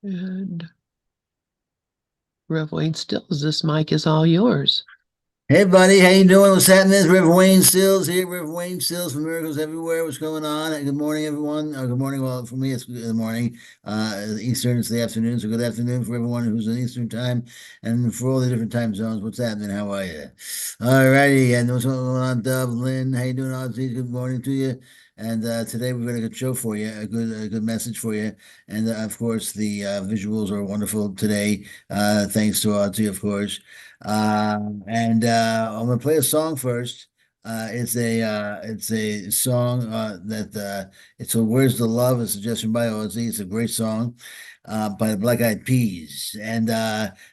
And Rev Wayne Stills, this mic is all yours. Hey buddy, how you doing? What's happening? It's River Wayne Stills here. River Wayne Stills from Miracles Everywhere. What's going on? Good morning, everyone. Good morning. Well, for me, it's good morning. Eastern, it's the afternoon. So good afternoon for everyone who's in Eastern time, and for all the different time zones. What's happening? How are you? All righty. And what's going on, Dove? Lynn, how you doing, Ozzy? Good morning to you. And today we've got a good show for you, a good message for you, and of course the visuals are wonderful today. Thanks to Ozzy, of course. And I'm gonna play a song first. It's a song that it's a Where's the Love, a suggestion by Ozzy. It's a great song by the Black Eyed Peas. And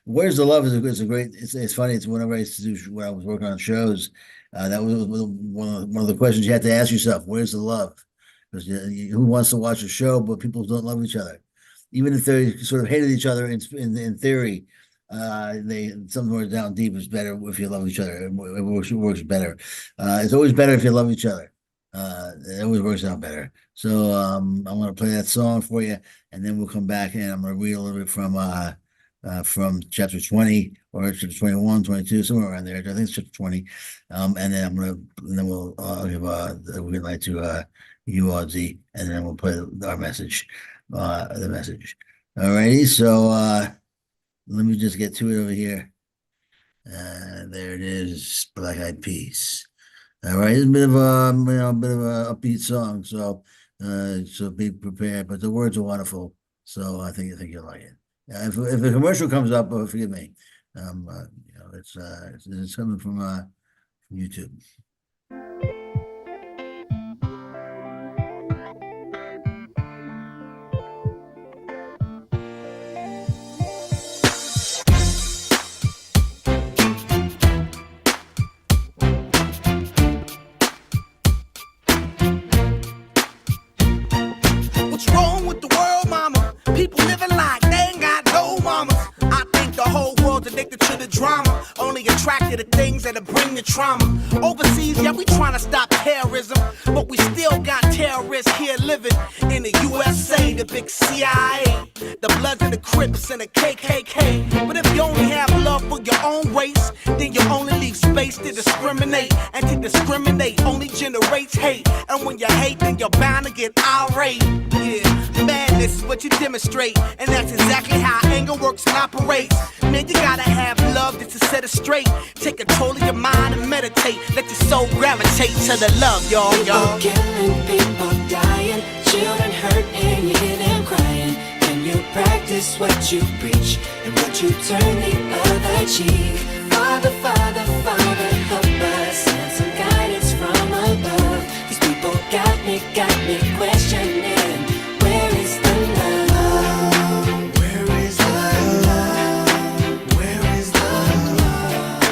Where's the Love is a great. It's funny. It's whenever I used to do when I was working on shows. That was one of the questions you had to ask yourself. Where's the love? Because who wants to watch a show but people don't love each other, even if they sort of hated each other in theory. They somewhere down deep is better if you love each other. It works better. It's always better if you love each other. It always works out better. So I'm gonna play that song for you, and then we'll come back and I'm gonna read a little bit from chapter 20 or chapter 21, 22, somewhere around there. I think it's chapter 20. And then we'll give the green light to you, Audrey, and then we'll play our message, the message. All righty, so let me just get to it over here. There it is, Black Eyed Peas. All right, it's a bit of a upbeat song, so be prepared. But the words are wonderful, so I think you'll like it. If a commercial comes up, forgive me. It's coming from YouTube. What's wrong with the world, mama? People living like they ain't got no mamas. I think the whole world's addicted to the drama, only attracted to things that'll bring the trauma. Overseas, yeah, we trying to stop terrorism, but we still got terrorists here living in the USA, the big CIA, the Bloods and the Crips and the KKK. But if you only have love for your own race, then you only leave space to discriminate, and to discriminate only generates hate. And when you hate, then you're bound to get irate. Yeah, madness is what you demonstrate, and that's exactly how anger works and operates. Man, you gotta have love just to set it straight. Take control of your mind and meditate. Let your soul gravitate to the love, y'all. People killing, people dying, children hurt and you hear them crying. Can you practice what you preach and what you turn the other cheek? Father, Father, Father, help us, send some guidance from above. These people got me questioning. Where is the love? Where is the love? Where is the love?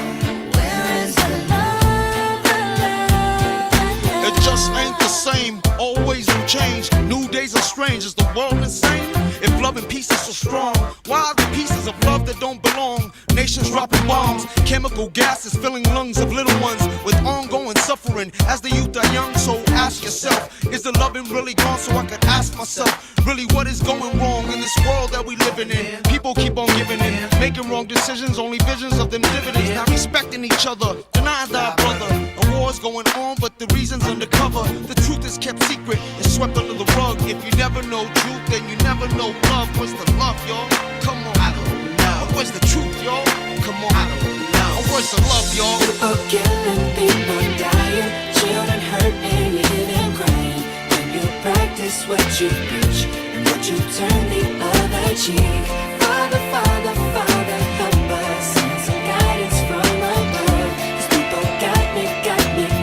Where is the love? The love? It just ain't the same, always new change. New days are strange, is the world insane? If love and peace is so strong, why are the pieces of love that don't belong? Nations dropping bombs, chemical gases filling lungs of little ones with ongoing suffering as the youth are young. So ask yourself, is the loving really gone? So I could ask myself, really what is going wrong in this world that we living in? People keep on giving in, making wrong decisions, only visions of them dividends. Not respecting each other, denying thy brother. A war's going on, but the reason's undercover. The truth is kept secret, it's swept under the rug. If you never know truth, then you never know love. What's the love, y'all? Come on, I don't know. Where's the truth, y'all? Come on, I don't know. Where's the love, y'all? People killing, people dying, children hurt and you hear them crying. Can you practice what you preach and what you turn the other cheek? Father, Father, Father, help us, send some guidance from above. These people got me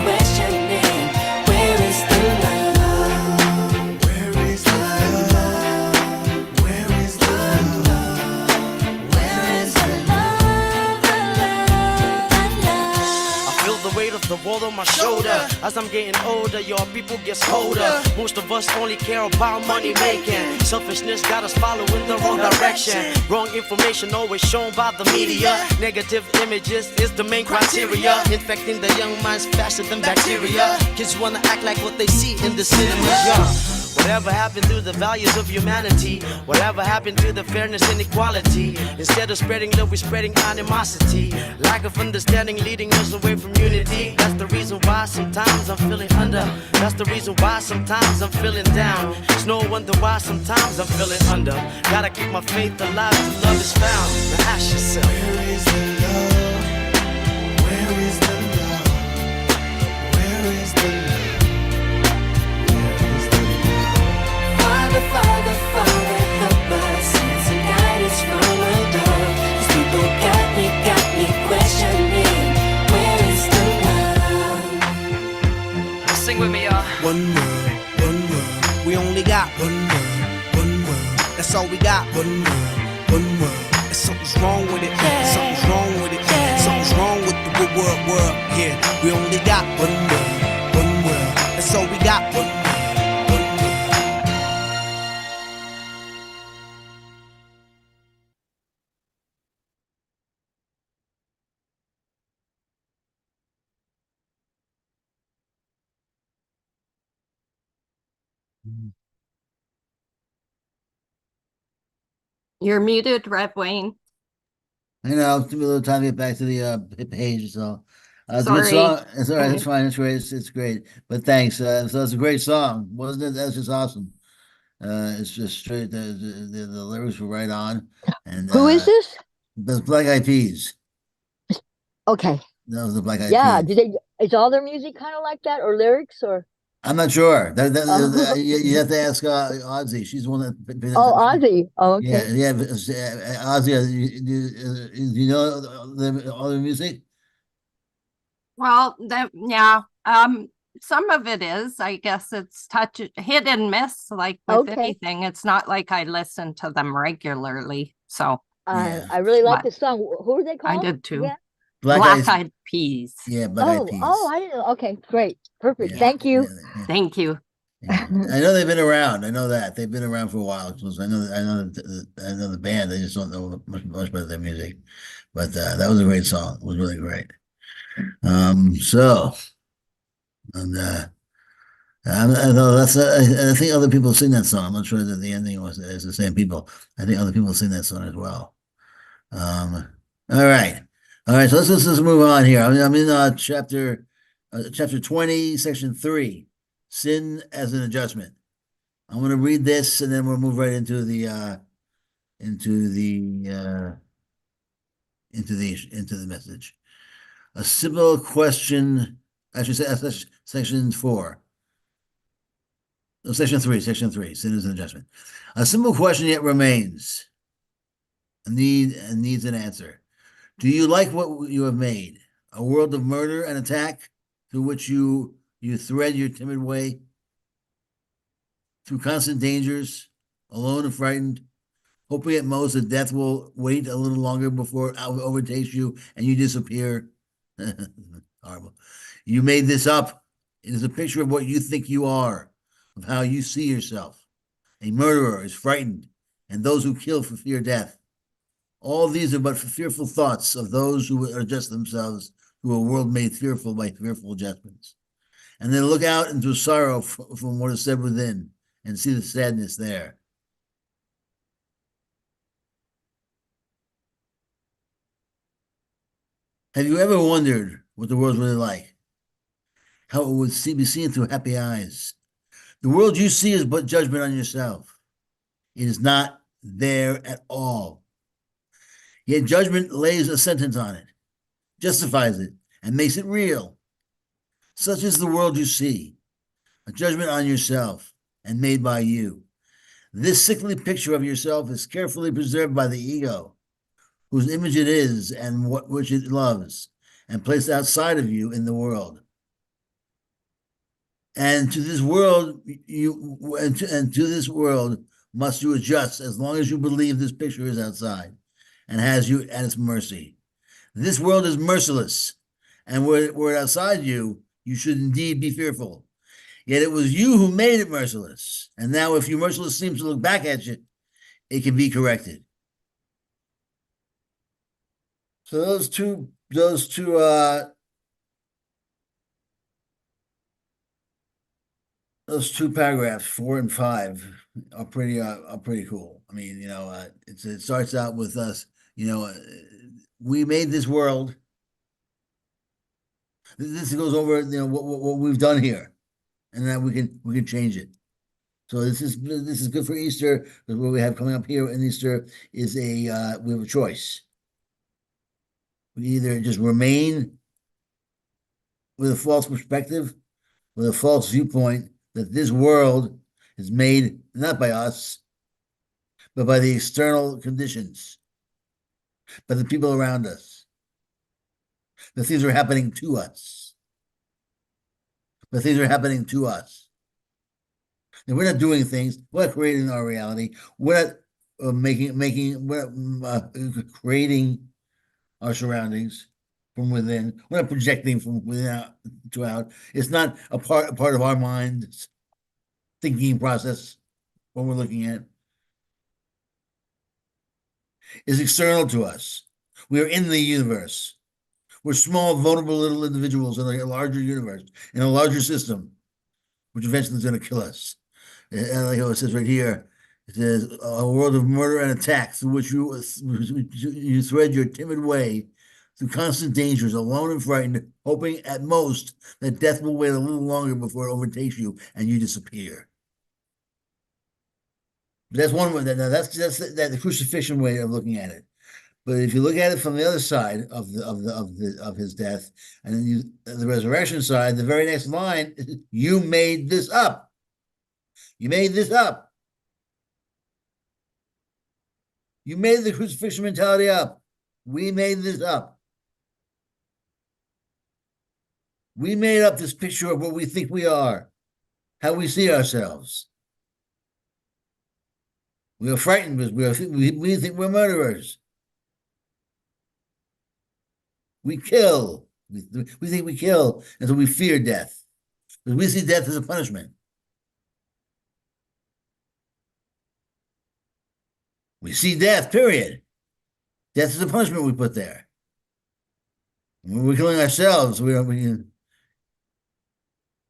questioning. Where is the love? Where is the love? Where is the love? Where is the love? I feel the weight of the world on my shoulder. As I'm getting older, your people get colder. Most of us only care about money making. Selfishness got us following the wrong direction. Wrong information always shown by the media. Negative images is the main criteria. Infecting the young minds faster than bacteria. Kids wanna act like what they see in the cinemas, yeah. Whatever happened to the values of humanity? Whatever happened to the fairness and equality? Instead of spreading love, we're spreading animosity. Lack of understanding leading us away from unity. That's the reason why sometimes I'm feeling under. That's the reason why sometimes I'm feeling down. It's no wonder why sometimes I'm feeling under. Gotta keep my faith alive till love is found. Now ask yourself, where is the love? Where is the love? Where is the love? Father, Father, Father, help us. Send some guidance from above. These people got me questioning. Where is the love? Sing with me, y'all. One world, one world. We only got one world, one world. That's all we got. One world, one world. And something's wrong with it. Something's wrong with it. Something's wrong with the world. Yeah, we only got one world, one world. That's all we got. One world. You're muted, Red Wayne. I know, it took me a little time to get back to the page, so it's a good Sorry. song. It's all right, it's fine, it's great, it's great. But thanks. So it's a great song, wasn't it? That's just awesome. It's just straight. The lyrics were right on, and Who is this? the Black Eyed Peas. Okay. That was the Black Eyed Yeah. Peas. Is all their music kind of like that or lyrics or? I'm not sure. Oh, You have to ask Ozzy. She's the one that. oh, Ozzy. Oh, Yeah, okay. yeah. Ozzy, you know all the music? Well, yeah. Some of it is, I guess it's hit and miss, like with Okay. anything. It's not like I listen to them regularly. So Yeah. I really like But the song. Who are they I called? did too. Yeah. Black Eyed Peas. Yeah, Black Eyed Oh, Peas. I didn't know. Okay, great. Perfect. Yeah, Thank you. yeah. Thank you. Yeah. I know they've been around. I know that they've been around for a while. So I know the band. I just don't know much about their music. But that was a great song. It was really great. So and I know I think other people sing that song. I'm not sure that the ending was is the same people. I think other people sing that song as well. All right, all right. So let's move on here. I'm in chapter 20, section 3, sin as an adjustment. I'm going to read this, and then we'll move right into the into the message. A simple question. Actually, section 4. No, section 3. Section 3. Sin is an adjustment. A simple question yet remains. Needs an answer. Do you like what you have made? A world of murder and attack through which you thread your timid way? Through constant dangers, alone and frightened, hoping at most that death will wait a little longer before it overtakes you and you disappear. Horrible. You made this up. It is a picture of what you think you are, of how you see yourself. A murderer is frightened, and those who kill for fear death. All these are but fearful thoughts of those who adjust themselves to a world made fearful by fearful adjustments. And then look out into sorrow from what is said within and see the sadness there. Have you ever wondered what the world's really like? How it would be seen through happy eyes? The world you see is but judgment on yourself. It is not there at all. Yet judgment lays a sentence on it, justifies it, and makes it real. Such is the world you see, a judgment on yourself and made by you. This sickly picture of yourself is carefully preserved by the ego, whose image it is and which it loves, and placed outside of you in the world. And to this world, to this world must you adjust as long as you believe this picture is outside and has you at its mercy. This world is merciless, and were it outside you, you should indeed be fearful. Yet it was you who made it merciless. And now if your merciless seems to look back at you, it can be corrected. So those two those two paragraphs, 4 and 5, are pretty cool. I mean, it starts out with us, we made this world. This goes over, what we've done here, and that we can change it. So this is good for Easter, because what we have coming up here in Easter is we have a choice. We either just remain with a false perspective, with a false viewpoint that this world is made not by us, but by the external conditions, by the people around us. The things are happening to us. The things are happening to us. And we're not doing things. We're not creating our reality. We're not creating our surroundings from within. We're not projecting from within to out. It's not a part of our mind's thinking process when we're looking at. It's external to us. We are in the universe. We're small, vulnerable little individuals in a larger universe, in a larger system, which eventually is going to kill us. And like how it says right here, it says, a world of murder and attacks through which you thread your timid way through constant dangers, alone and frightened, hoping at most that death will wait a little longer before it overtakes you and you disappear. That's one way. That's the crucifixion way of looking at it. But if you look at it from the other side of his death, and then the resurrection side, the very next line, you made this up. You made this up. You made the crucifixion mentality up. We made this up. We made up this picture of what we think we are, how we see ourselves. We are frightened because we think we're murderers. We kill. We think we kill, and so we fear death. Because we see death as a punishment. We see death, period. Death is a punishment we put there. When we're killing ourselves, we can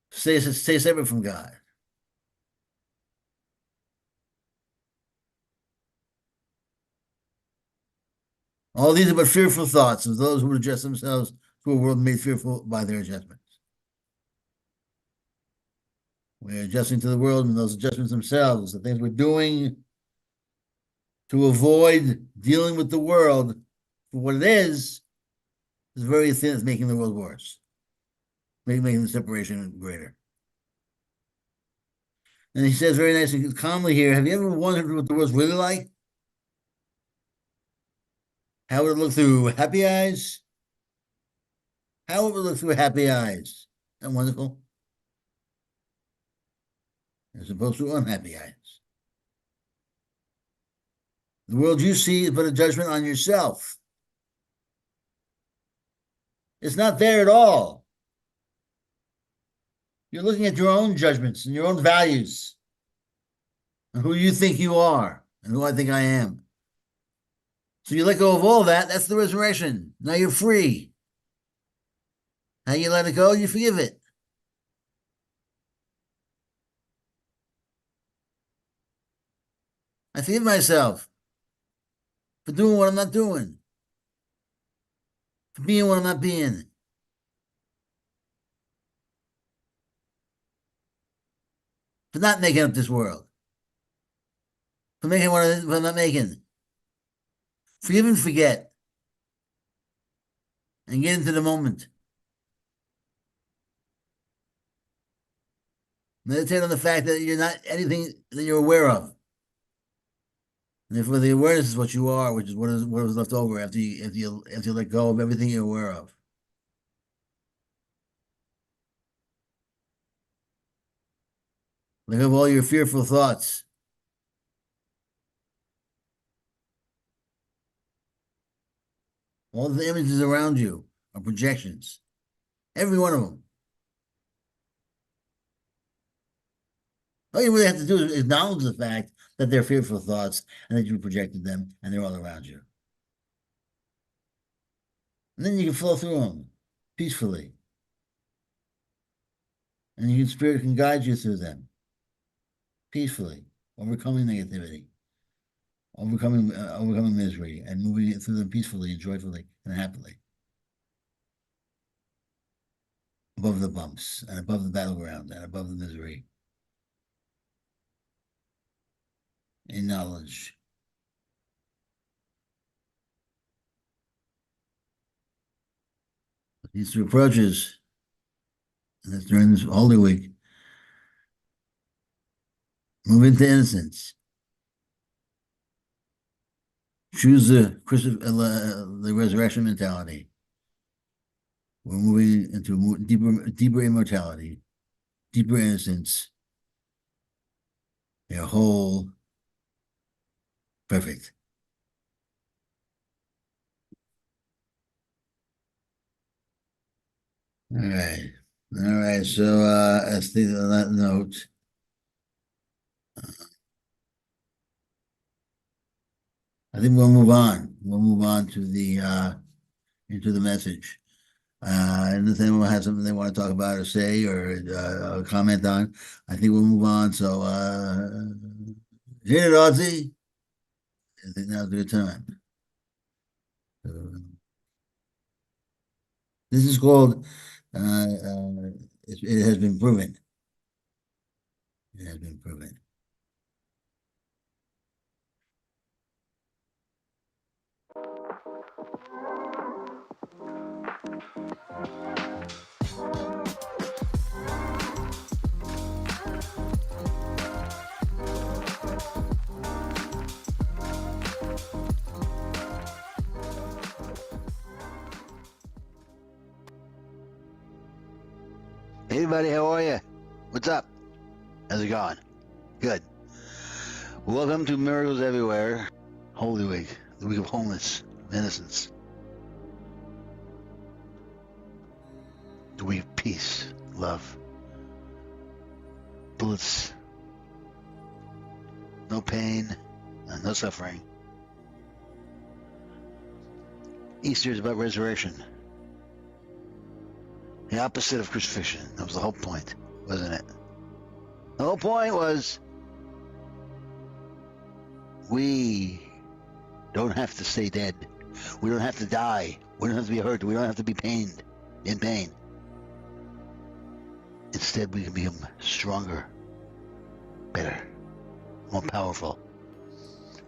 stay separate from God. All these are but fearful thoughts of those who adjust themselves to a world made fearful by their adjustments. We're adjusting to the world, and those adjustments themselves, the things we're doing to avoid dealing with the world for what it is very thin. It's making the world worse, making the separation greater. And he says very nicely, calmly here, have you ever wondered what the world's really like? How would it look through happy eyes? How would it look through happy eyes? Isn't that wonderful? As opposed to unhappy eyes. The world you see is but a judgment on yourself. It's not there at all. You're looking at your own judgments and your own values and who you think you are and who I think I am. So you let go of all that. That's the resurrection. Now you're free. How you let it go, you forgive it. I forgive myself for doing what I'm not doing, for being what I'm not being. For not making up this world. For making what I'm not making. Forgive and forget. And get into the moment. Meditate on the fact that you're not anything that you're aware of. And therefore the awareness is what you are, which is what was left over after you let go of everything you're aware of. Let go of all your fearful thoughts. All the images around you are projections. Every one of them. All you really have to do is acknowledge the fact that they're fearful thoughts and that you projected them and they're all around you. And then you can flow through them peacefully. And your spirit can guide you through them. peacefully, overcoming negativity, overcoming misery, and moving it through them peacefully and joyfully and happily. Above the bumps and above the battleground and above the misery. In knowledge. These two approaches, and that's during this Holy Week, move into innocence. Choose the resurrection mentality. We're moving into deeper immortality, deeper innocence. They're whole, perfect. All right. All right. So as on that note, I think we'll move on. We'll move on to the into the message. And if anyone has something they want to talk about or say or comment on, I think we'll move on. So hit it, Ozzy. I think now's a good time. This is called it has been proven. It has been proven. Hey, buddy, how are you? What's up? How's it going? Good. Welcome to Miracles Everywhere, Holy Week, the week of wholeness, innocence, the week of peace, love, bliss, no pain, no suffering. Easter is about resurrection. The opposite of crucifixion. That was the whole point, wasn't it? The whole point was we don't have to stay dead. We don't have to die. We don't have to be hurt. We don't have to be in pain. Instead, we can become stronger, better, more powerful.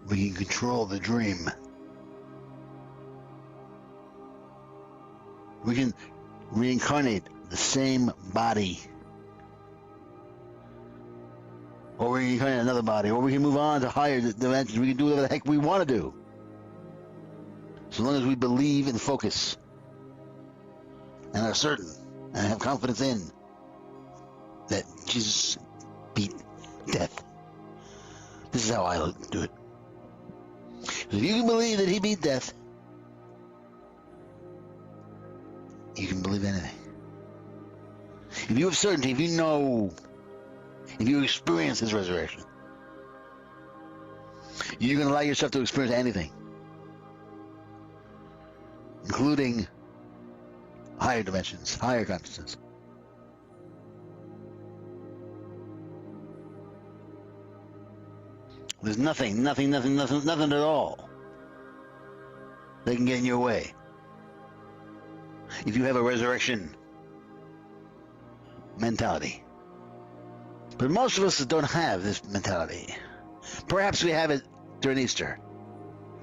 We can control the dream. We can reincarnate the same body, or reincarnate another body, or we can move on to higher dimensions. We can do whatever the heck we want to do, so long as we believe and focus and are certain and have confidence in that Jesus beat death. This is how I do it. If you can believe that he beat death, you can believe anything. If you have certainty, if you know, if you experience his resurrection, you're going to allow yourself to experience anything, including higher dimensions, higher consciousness. There's nothing at all that can get in your way if you have a resurrection mentality. But most of us don't have this mentality. Perhaps we have it during Easter,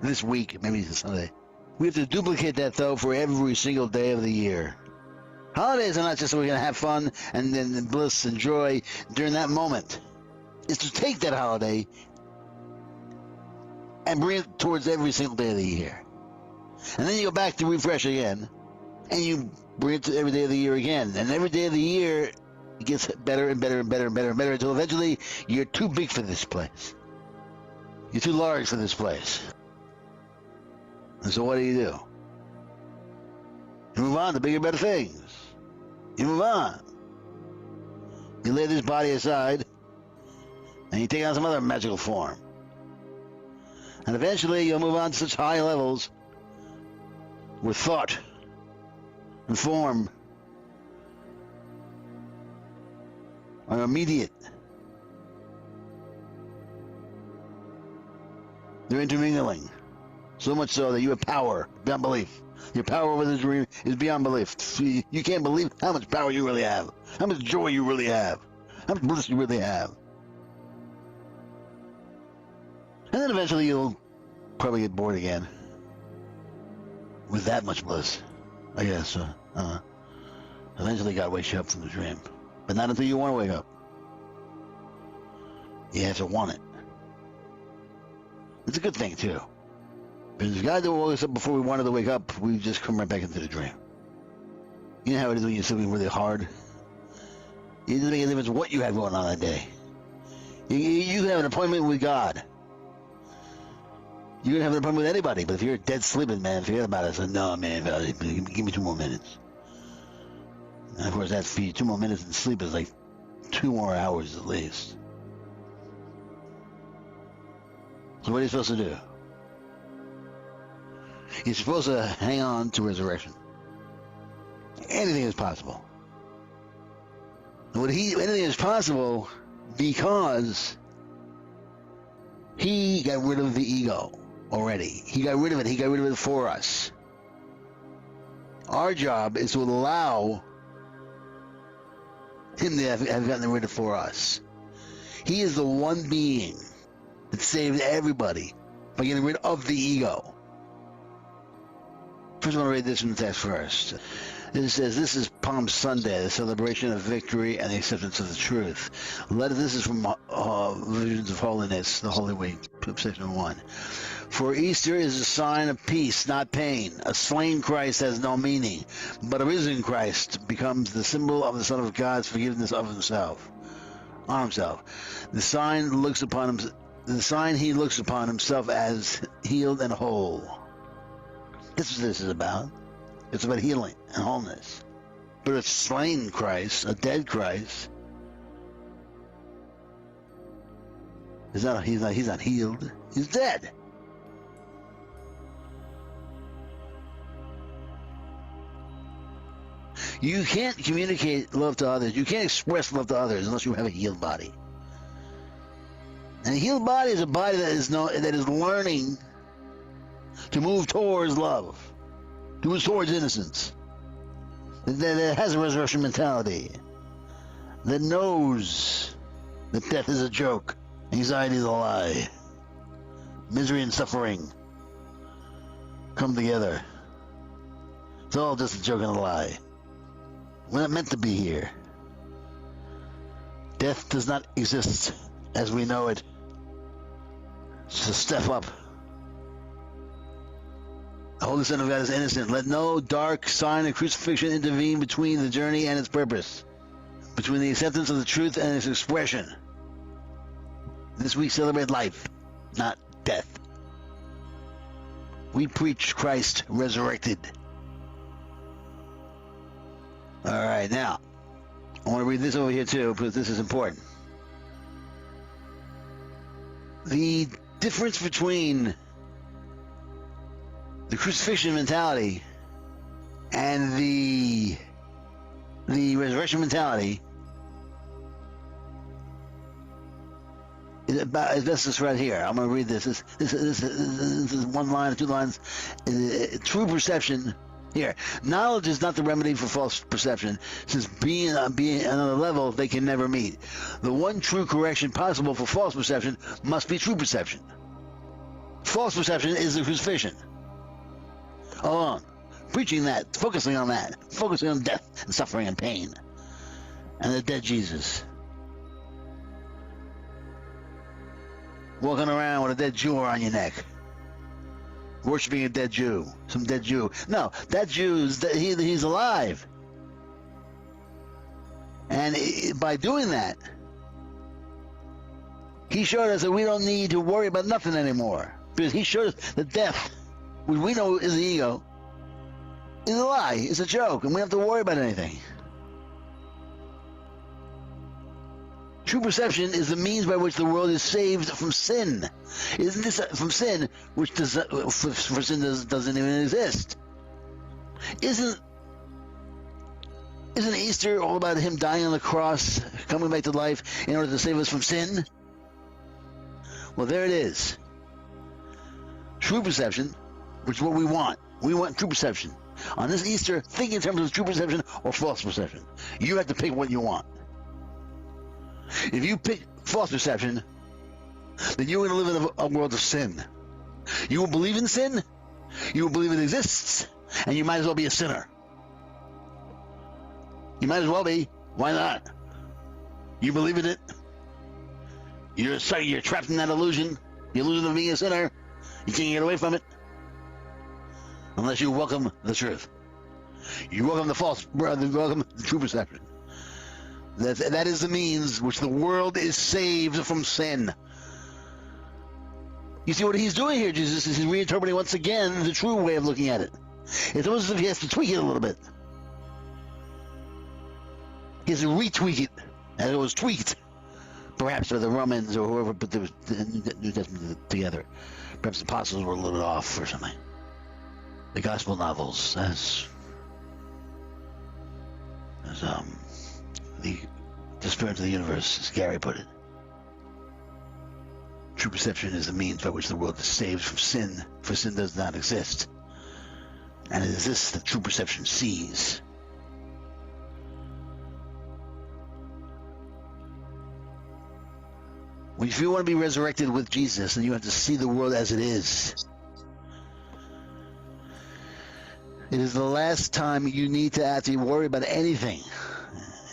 this week, maybe this Sunday. We have to duplicate that, though, for every single day of the year. Holidays are not just so we're going to have fun and then bliss and joy during that moment. It's to take that holiday and bring it towards every single day of the year. And then you go back to refresh again, and you bring it to every day of the year again. And every day of the year, it gets better and better and better and better and better until eventually you're too big for this place. You're too large for this place. And so what do? You move on to bigger, better things. You move on. You lay this body aside, and you take on some other magical form. And eventually you'll move on to such high levels where thought and form are immediate. They're intermingling. So much so that you have power beyond belief. Your power over the dream is beyond belief. You can't believe how much power you really have, how much joy you really have, how much bliss you really have. And then eventually you'll probably get bored again with that much bliss, I guess. Eventually God wakes you up from the dream. But not until you want to wake up. You have to want it. It's a good thing, too. Because if God didn't wake us up before we wanted to wake up, we just come right back into the dream. You know how it is when you're sleeping really hard? It doesn't make a difference what you have going on that day. You can have an appointment with God. You can have an appointment with anybody, but if you're dead sleeping, man, forget about it. So, no, man, give me 2 more minutes. And of course, that's for you. 2 more minutes in sleep is like 2 more hours at least. So what are you supposed to do? You're supposed to hang on to resurrection. Anything is possible. Anything is possible because he got rid of the ego already. He got rid of it. He got rid of it for us. Our job is to allow him to have gotten rid of it for us. He is the one being that saved everybody by getting rid of the ego. First, I want to read this from the text first. It says, this is Palm Sunday, the celebration of victory and the acceptance of the truth. This is from Visions of Holiness, the Holy Week, section 1. For Easter is a sign of peace, not pain. A slain Christ has no meaning, but a risen Christ becomes the symbol of the Son of God's forgiveness of himself, on himself. The sign he looks upon himself as healed and whole. This is what this is about. It's about healing and wholeness. But a slain Christ, a dead Christ, he's not healed. He's dead. You can't communicate love to others. You can't express love to others unless you have a healed body. And a healed body is a body that is learning to move towards love, to move towards innocence, that has a resurrection mentality, that knows that death is a joke, anxiety is a lie, misery and suffering come together. It's all just a joke and a lie. We're not meant to be here. Death does not exist as we know it. So step up. The Holy Son of God is innocent. Let no dark sign of crucifixion intervene between the journey and its purpose, between the acceptance of the truth and its expression. This week celebrate life, not death. We preach Christ resurrected. All right, now, I want to read this over here too, because this is important. The difference between the crucifixion mentality and the resurrection mentality is best this right here. I'm going to read this. This is 1 line or 2 lines. True perception. Here, knowledge is not the remedy for false perception, since being on another level they can never meet. The one true correction possible for false perception must be true perception. False perception is the crucifixion. Alone, preaching that, focusing on death and suffering and pain, and the dead Jesus. Walking around with a dead Jew around your neck. Worshipping a dead Jew, some dead Jew. No, that Jew, he's alive. And by doing that, he showed us that we don't need to worry about nothing anymore. Because he showed us that death, which we know is the ego, is a lie, it's a joke, and we don't have to worry about anything. True perception is the means by which the world is saved from sin. Isn't this from sin, which for sin doesn't even exist? Isn't Easter all about him dying on the cross, coming back to life in order to save us from sin? Well, there it is. true perception, which is what we want. We want true perception. On this Easter, think in terms of true perception or false perception. You have to pick what you want. If you pick false perception, then you're going to live in a world of sin. You will believe in sin, you will believe it exists, and you might as well be a sinner. You might as well be. Why not? You believe in it. You're trapped in that illusion. The illusion of being a sinner. You can't get away from it. Unless you welcome the truth. You welcome the false, you welcome the true perception. That is the means which the world is saved from sin. You see what he's doing here, Jesus, is he's reinterpreting once again the true way of looking at it. It's almost as if he has to tweak it a little bit. He has to retweak it, as it was tweaked, perhaps by the Romans or whoever put the New Testament together. Perhaps the apostles were a little bit off or something. The gospel novels, as the spirit of the universe, as Gary put it. True perception is the means by which the world is saved from sin, for sin does not exist. And it is this that true perception sees. If you want to be resurrected with Jesus, then you have to see the world as it is. It is the last time you need to actually worry about anything.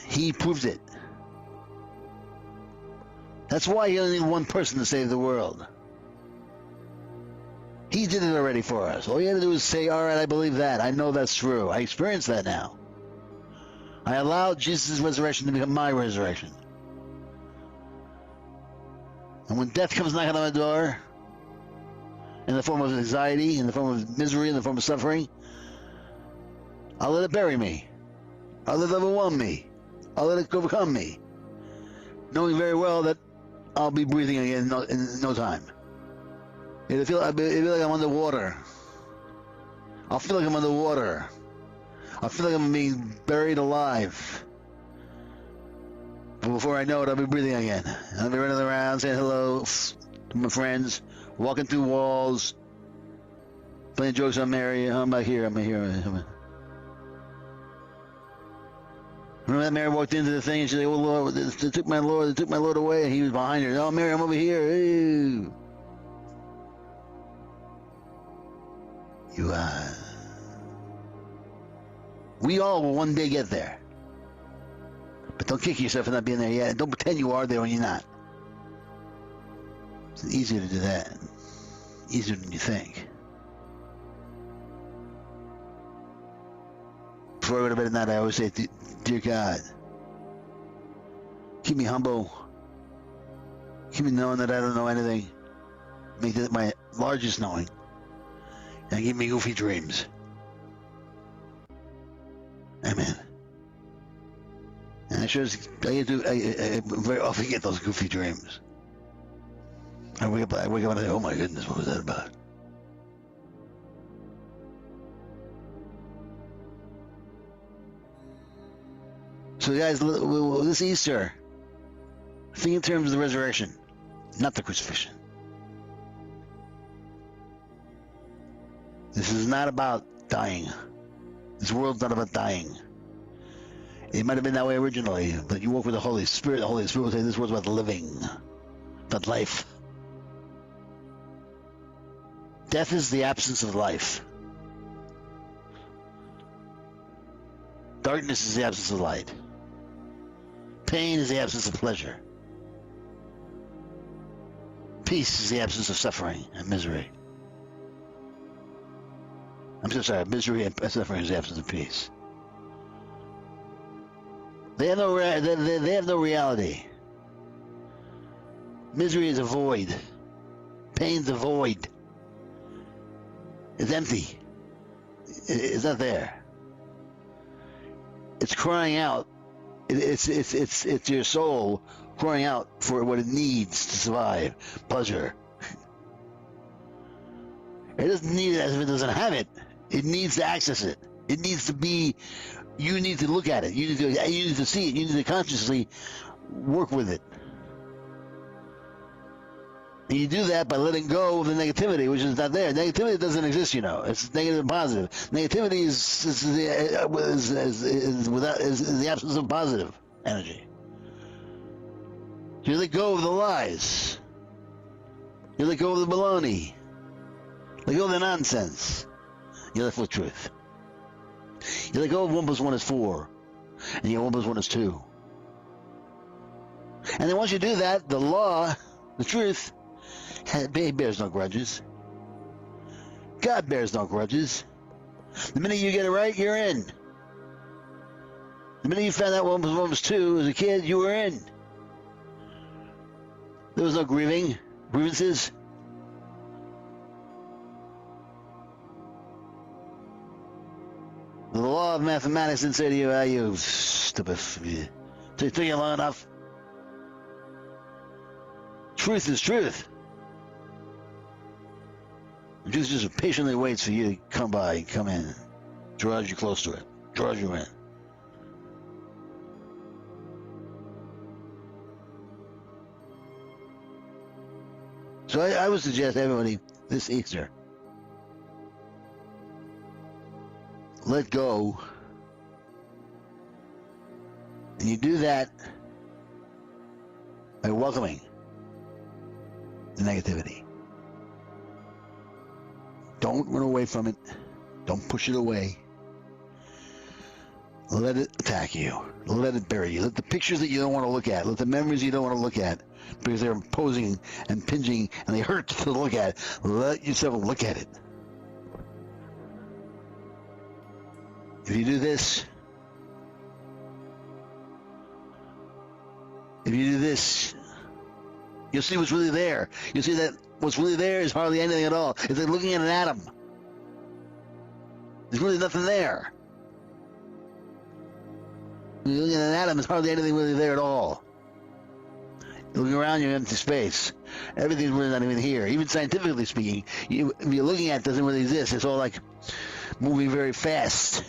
He proved it. That's why you only need one person to save the world. He did it already for us. All you have to do is say, all right, I believe that. I know that's true. I experience that now. I allowed Jesus' resurrection to become my resurrection. And when death comes knocking on my door, in the form of anxiety, in the form of misery, in the form of suffering, I'll let it bury me. I'll let it overwhelm me. I'll let it overcome me. Knowing very well that I'll be breathing again in no time. It'll feel like I'm underwater. I'll feel like I'm underwater. I'll feel like I'm being buried alive. But before I know it, I'll be breathing again. I'll be running around saying hello to my friends, walking through walls, playing jokes on Mary. I'm back here. I'm here. Remember that Mary walked into the thing and she said, "Oh Lord, they took my Lord away," and he was behind her. "Oh Mary, I'm over here." Ew. We all will one day get there. But don't kick yourself for not being there yet. And don't pretend you are there when you're not. It's easier to do that. Easier than you think. Before I go to bed at night, I always say, "Dear God, keep me humble. Keep me knowing that I don't know anything. Make that my largest knowing. And give me goofy dreams." Amen. And I very often get those goofy dreams. I wake up and I say, "Oh my goodness, what was that about?" So guys, this Easter, think in terms of the resurrection, not the crucifixion. This is not about dying. This world's not about dying. It might have been that way originally, but you walk with the Holy Spirit. The Holy Spirit will say this world's about living, about life. Death is the absence of life. Darkness is the absence of light. Pain is the absence of pleasure. Peace is the absence of suffering and misery. I'm so sorry, misery and suffering is the absence of peace. They have no reality. Misery is a void. Pain's a void. It's empty. It's not there. It's crying out. It's your soul crying out for what it needs to survive. Pleasure. It doesn't need it as if it doesn't have it. It needs to access it. It needs to be. You need to look at it. You need to see it. You need to consciously work with it. And you do that by letting go of the negativity, which is not there. Negativity doesn't exist, you know. It's negative and positive. Negativity is the absence of positive energy. You let go of the lies. You let go of the baloney. Let go of the nonsense. You're left with truth. You let go of 1 + 1 is 4. And you 1 + 1 is 2. And then once you do that, the law, the truth, bears no grudges. God bears no grudges. The minute you get it right, you're in. The minute you found out 1 + 1 was 2 as a kid, you were in. There was no grievances. The law of mathematics didn't say to you, you stupid. It took you long enough. Truth is truth. The truth just patiently waits for you to come in, draws you close to it, draws you in. So I would suggest everybody this Easter, let go. And you do that by welcoming the negativity. Don't run away from it. Don't push it away. Let it attack you. Let it bury you. Let the pictures that you don't want to look at, let the memories you don't want to look at, because they're imposing and pinching and they hurt to look at, let yourself look at it. If you do this, you'll see what's really there. You'll see that what's really there is hardly anything at all. It's like looking at an atom. There's really nothing there. When you're looking at an atom, there's hardly anything really there at all. You're looking around, you're in empty space. Everything's really not even here. Even scientifically speaking, if you're looking at it, doesn't really exist. It's all like moving very fast.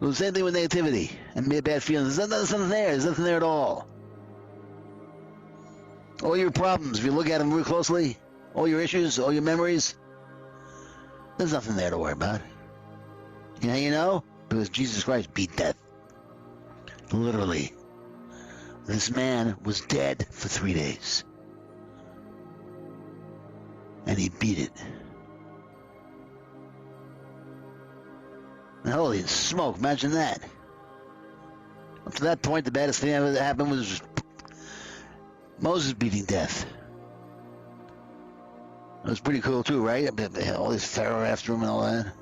Well, the same thing with negativity and bad feelings. There's nothing there. There's nothing there at all. All your problems, if you look at them real closely, all your issues, all your memories, there's nothing there to worry about. You know how you know? Because Jesus Christ beat death. Literally. This man was dead for 3 days. And he beat it. And holy smoke, imagine that. Up to that point, the baddest thing that ever happened was Moses beating death. It was pretty cool too, right? All this Pharaoh after him and all that.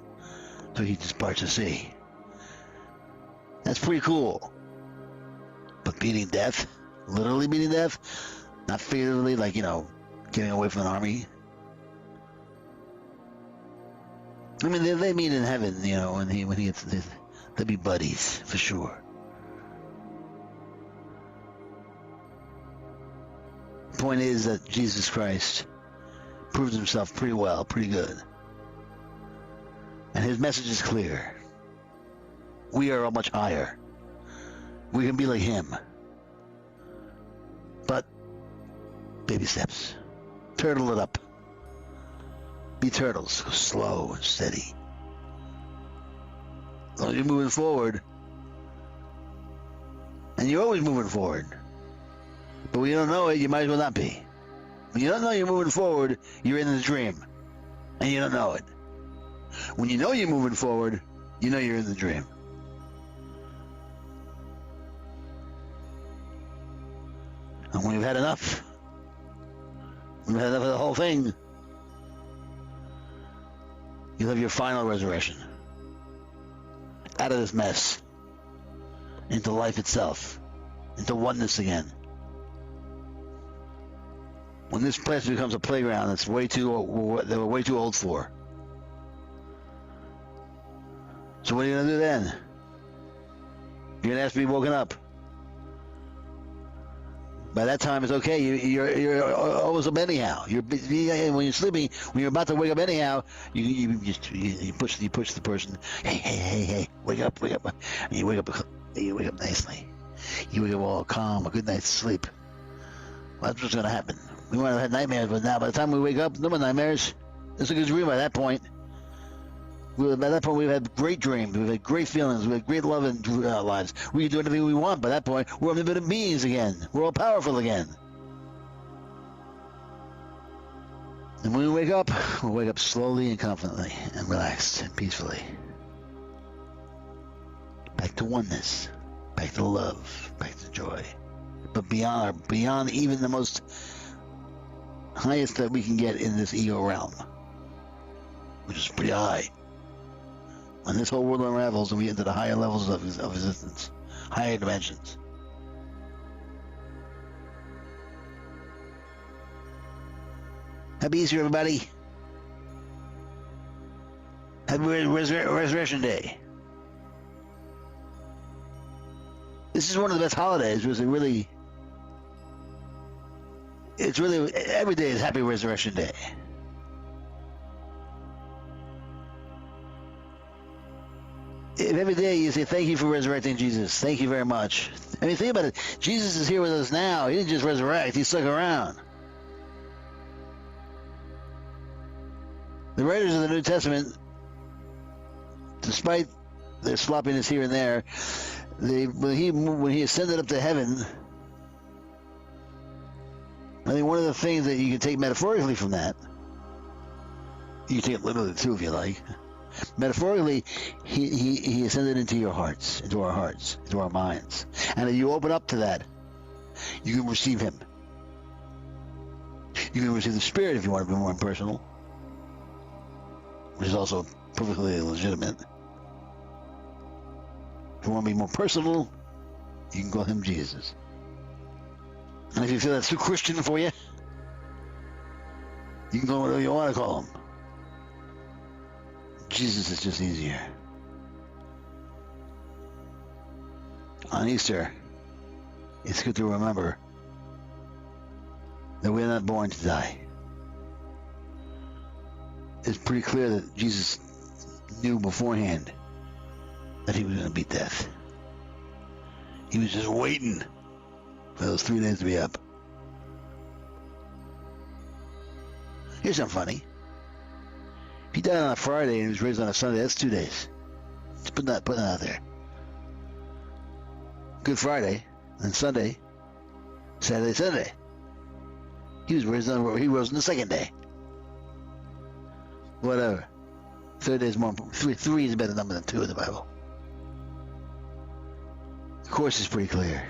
So he just parts the sea. That's pretty cool. But beating death, literally beating death, not figuratively, like, you know, getting away from an army. I mean, they meet in heaven, you know, when he gets, they'll be buddies for sure. The point is that Jesus Christ proves himself pretty well, pretty good, and his message is clear. We are much higher. We can be like him, but baby steps. Turtle it up. Be turtles. Go slow and steady. As long as you're moving forward, and you're always moving forward. But when you don't know it, you might as well not be. When you don't know you're moving forward, you're in the dream, and you don't know it. When you know you're moving forward, you know you're in the dream. And when you've had enough, when you've had enough of the whole thing, you'll have your final resurrection. Out of this mess. Into life itself. Into oneness again. When this place becomes a playground that's they were way too old for. So what are you going to do then? You're going to have to be woken up. By that time, it's okay. You're always up anyhow. When you're sleeping, when you're about to wake up anyhow, you push the person. Hey, wake up! And you wake up nicely. You wake up all calm, a good night's sleep. That's what's going to happen. We might have had nightmares, but now by the time we wake up, no more nightmares. It's a good dream by that point. By that point, we've had great dreams. We've had great feelings. We had great love in our lives. We can do anything we want. By that point, we're omnipotent beings again. We're all powerful again. And when we wake up, we'll wake up slowly and confidently and relaxed and peacefully. Back to oneness. Back to love. Back to joy. But beyond even the most highest that we can get in this ego realm, which is pretty high. When this whole world unravels and we get into the higher levels of existence, higher dimensions. Happy Easter, everybody. Happy Resurrection Day. This is one of the best holidays. It's really, every day is Happy Resurrection Day. If every day you say, thank you for resurrecting Jesus, thank you very much. I mean, think about it. Jesus is here with us now. He didn't just resurrect, he stuck around. The writers of the New Testament, despite their sloppiness here and there, when he ascended up to heaven, I think one of the things that you can take metaphorically from that, you can take it literally too if you like. Metaphorically, he ascended into your hearts, into our minds. And if you open up to that, you can receive him. You can receive the Spirit if you want to be more impersonal, which is also perfectly legitimate. If you want to be more personal, you can call him Jesus. And if you feel that's too Christian for you, you can call him whatever you want to call him. Jesus is just easier. On Easter, it's good to remember that we're not born to die. It's pretty clear that Jesus knew beforehand that he was going to beat death. He was just waiting for those 3 days to be up. Here's something funny. If he died on a Friday and he was raised on a Sunday, that's 2 days. Just put that out there. Good Friday, and Sunday, Saturday, Sunday. He rose on the second day. Whatever. 3 days more. Three is a better number than 2 in the Bible. The course is pretty clear.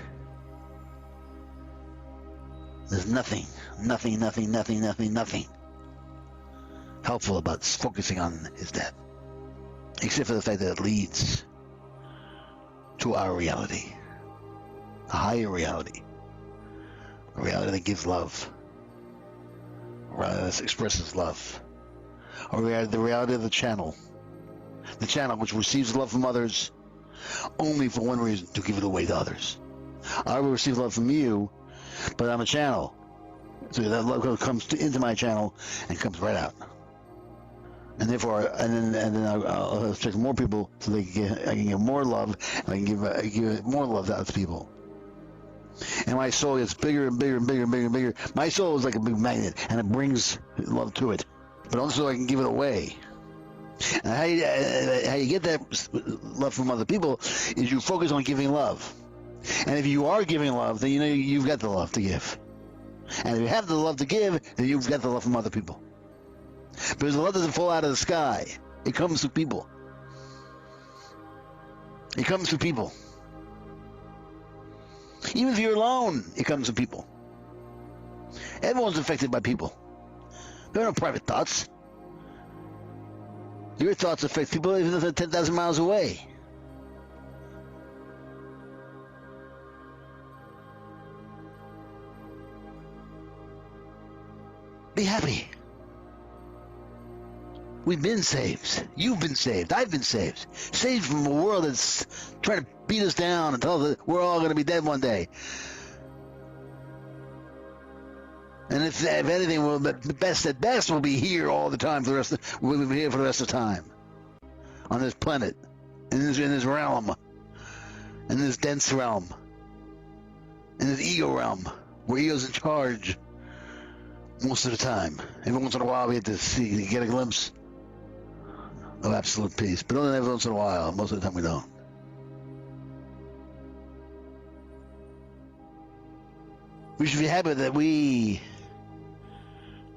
There's nothing helpful about focusing on his death, except for the fact that it leads to our reality, a higher reality, a reality that gives love, a reality that expresses love, the reality of the channel which receives love from others only for one reason: to give it away to others. I will receive love from you, but I'm a channel, so that love comes into my channel and comes right out. And therefore, and then I'll expect more people, so I can give more love, and I can give more love out to people. And my soul gets bigger and bigger and bigger and bigger and bigger. My soul is like a big magnet, and it brings love to it. But also, I can give it away. And how you get that love from other people is you focus on giving love. And if you are giving love, then you know you've got the love to give. And if you have the love to give, then you've got the love from other people. Because the love doesn't fall out of the sky. It comes through people. It comes through people. Even if you're alone, it comes through people. Everyone's affected by people. There are no private thoughts. Your thoughts affect people even if they're 10,000 miles away. Be happy. We've been saved. You've been saved. I've been saved. Saved from a world that's trying to beat us down and tell us that we're all going to be dead one day. And if anything, well, at best, we'll be here all the time we'll be here for the rest of the time. On this planet. In this realm. In this dense realm. In this ego realm. where ego's in charge most of the time. Every once in a while, we get to get a glimpse of absolute peace, but only every once in a while. Most of the time, we don't. We should be happy that we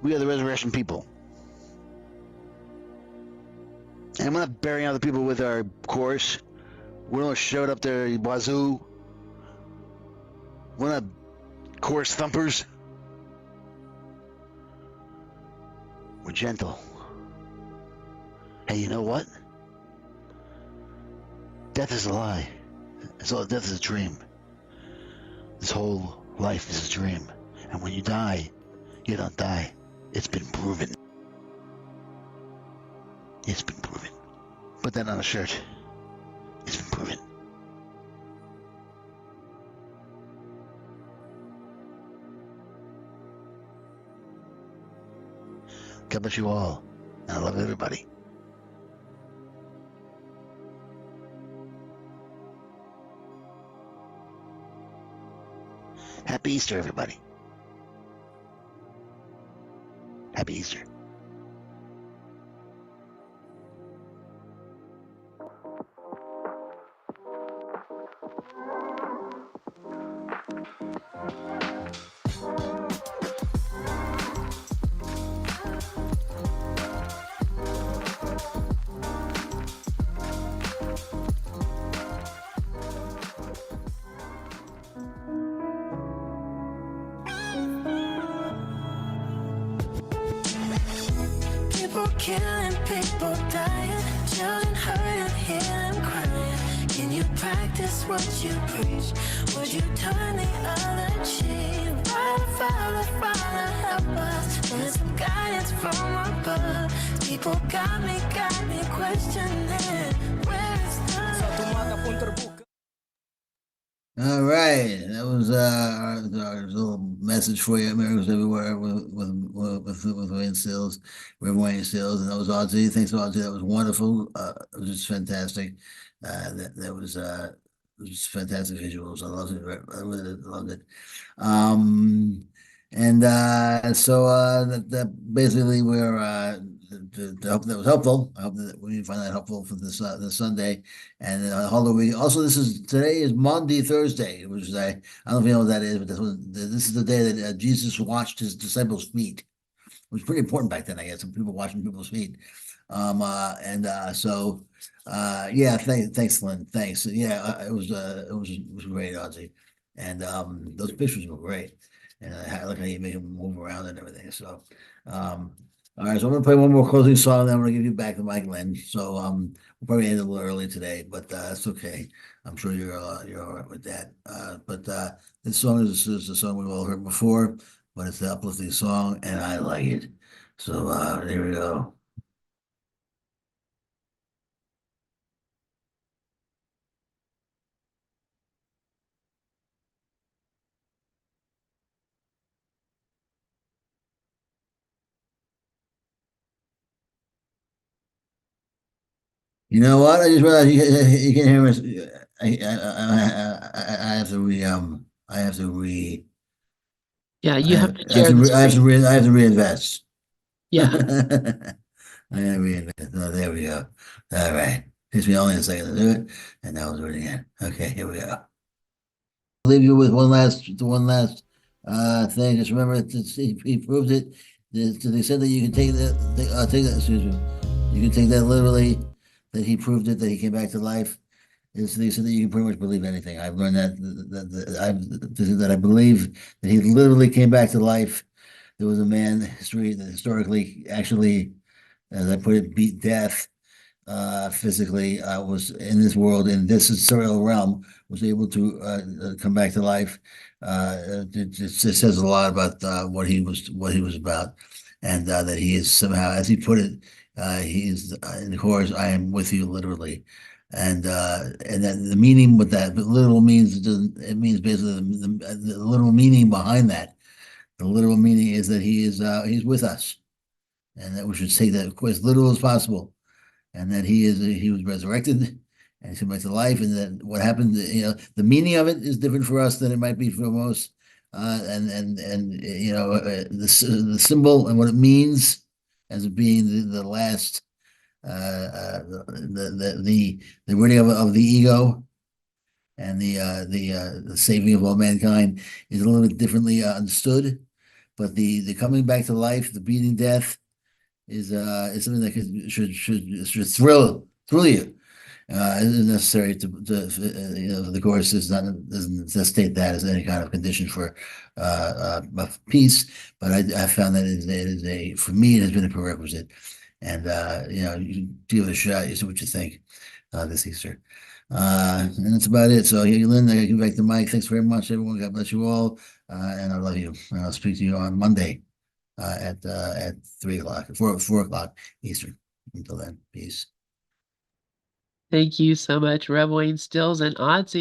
are the resurrection people. And we're not burying other people with our chorus. We don't show it up there wazoo. We're not chorus thumpers. We're gentle. Hey, you know what? Death is a lie. Death is a dream. This whole life is a dream. And when you die, you don't die. It's been proven. It's been proven. Put that on a shirt. It's been proven. God bless you all. And I love everybody. Happy Easter, everybody. Happy Easter. People killing, people dying, children hurting, hear them crying. Can you practice what you preach? Would you turn the other cheek? Father, Father, help us. There's some guidance from above. People got me questioning. Where is the All right, that was our little message for you. Miracles everywhere with Wayne Stills, Reverend Wayne Stills, and that was Audrey. Thanks, Audrey. That was wonderful. It was just fantastic. That was it was just fantastic visuals. I loved it. I really loved it. That basically we're I hope that was helpful. I hope that we find that helpful for this Sunday and Halloween. Also, today is Maundy Thursday, which is I don't know if you know what that is, but this is the day that Jesus washed his disciples' feet. It was pretty important back then, I guess. Some people washing people's feet. Yeah, thanks, Lynn. Thanks. Yeah, it was great, Ozzy, and those pictures were great, and I like how you make them move around and everything. So, all right, so I'm gonna play one more closing song, then I'm gonna give you back the mic, Lynn. So, we'll probably end a little early today, but that's okay. I'm sure you're all right with that. This song is a song we've all heard before, but it's an uplifting song, and I like it. So, there we go. You know what? I just realized you can hear us. I have to I have to Yeah, you have to share the screen. I have to reinvest. Yeah. I have to reinvest. Oh, there we go. All right. Takes me only a second to do it, and now we'll do it again. Okay, here we go. I'll leave you with one last thing. Just remember he proved it to the extent that you can take that, excuse me. You can take that literally, that he proved it, that he came back to life. Is to the extent that you can pretty much believe anything. I've learned that I believe that he literally came back to life. There was a man that historically actually, as I put it, beat death physically, was in this world, in this surreal realm, was able to come back to life. It says a lot about what he was about, and that he is somehow, as he put it, he is in the chorus, "I am with you," literally. And then the meaning with that, but literal means it means basically the literal meaning behind that. The literal meaning is that he's with us, and that we should take that as literal as possible, and that he was resurrected and he's come back to life, and then what happened, the meaning of it is different for us than it might be for most. and you know, the symbol and what it means as it being the last the ridding of the ego and the saving of all mankind is a little bit differently understood, but the coming back to life, the beating death, is something that should thrill you. It isn't necessary you know, the course doesn't necessitate that as any kind of condition for peace, but I found that it is a, for me, it has been a prerequisite. And you know, you give it a shot, you see what you think this Easter. And that's about it. So, here, Lynn, I give back to Mike. Thanks very much, everyone. God bless you all. And I love you. And I'll speak to you on Monday at 3 o'clock, 4 o'clock Eastern. Until then, peace. Thank you so much, Rebel Wayne Stills and ACIM.